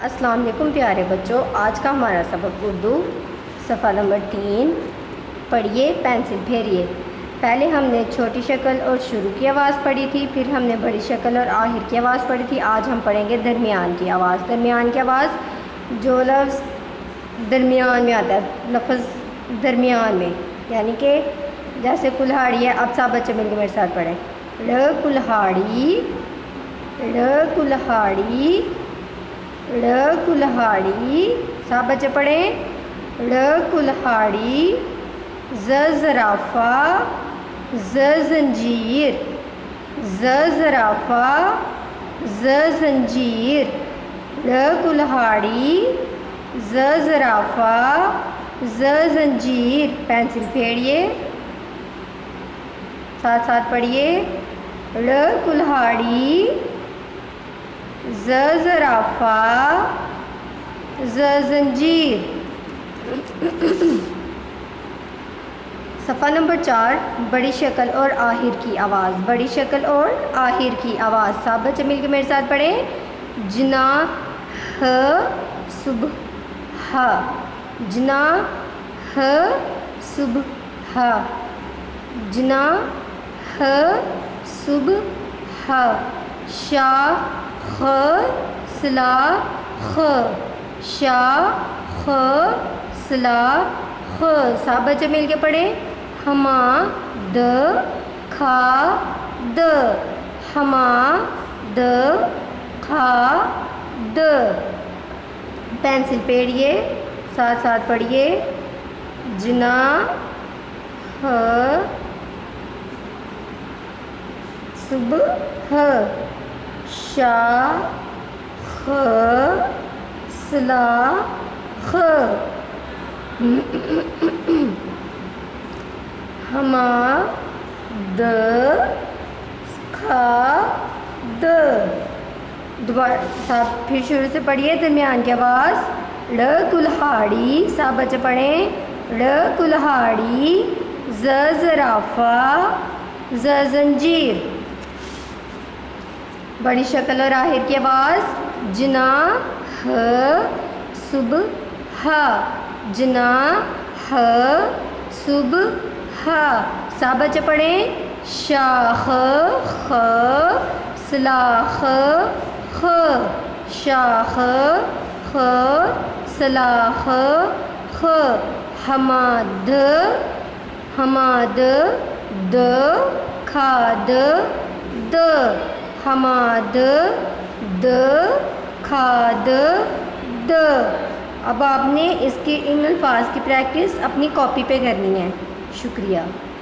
السلام علیکم پیارے بچوں، آج کا ہمارا سبق اردو صفحہ نمبر 3 پڑھیے پینسل پھیریے۔ پہلے ہم نے چھوٹی شکل اور شروع کی آواز پڑھی تھی، پھر ہم نے بڑی شکل اور آخر کی آواز پڑھی تھی۔ آج ہم پڑھیں گے درمیان کی آواز۔ درمیان کی آواز جو لفظ درمیان میں آتا ہے، لفظ درمیان میں، یعنی کہ جیسے کلہاڑی ہے۔ اب سب بچے مل کے میرے ساتھ پڑھیں۔ ڑ کلہاڑی، ڑ کلہاڑی، ڑ کلہاڑی، سب بچے پڑھیں۔ ڑ کلہاڑی، ز زرافہ، ز زنجیر، ز زرافہ، ز زنجیر۔ ڑ کلہاڑی، ز زرافہ، ز زنجیر۔ پینسل پھیڑیے، ساتھ ساتھ پڑھیے۔ ڑ کلہاڑی، ز زرافہ، ز زنجیر۔ صفحہ نمبر 4 بڑی شکل اور آخر کی آواز۔ بڑی شکل اور آخر کی آواز، سب بچے مل کے میرے ساتھ پڑھیں۔ جناح صبح، جناح صبح، جناح صبح۔ شاخ سلاخ، شاخ سلاخ، سب بچے مل کے پڑھیں۔ حماد کھاد، حماد کھاد۔ پینسل پھیڑیے، ساتھ ساتھ پڑھیے۔ جناح صبح، شاخ سلاخ، حماد کھاد۔ دوبارہ سب پھر شروع سے پڑھیے درمیان کی آواز۔ ڑ کلہاڑی، سب بچے پڑھیں۔ ڑ کلہاڑی، ز زرافہ، ز زنجیر۔ بڑی شکل اور آخر کی آواز۔ جناح صبح، جناح صبح، سب بچے پڑھیں۔ شاخ خ سلاخ، خ، شاخ خ سلاخ، خ۔ حماد، حماد د کھاد، د، حماد د کھاد، د۔ اب آپ نے اس کے ان الفاظ کی پریکٹس اپنی کاپی پہ کرنی ہے۔ شکریہ۔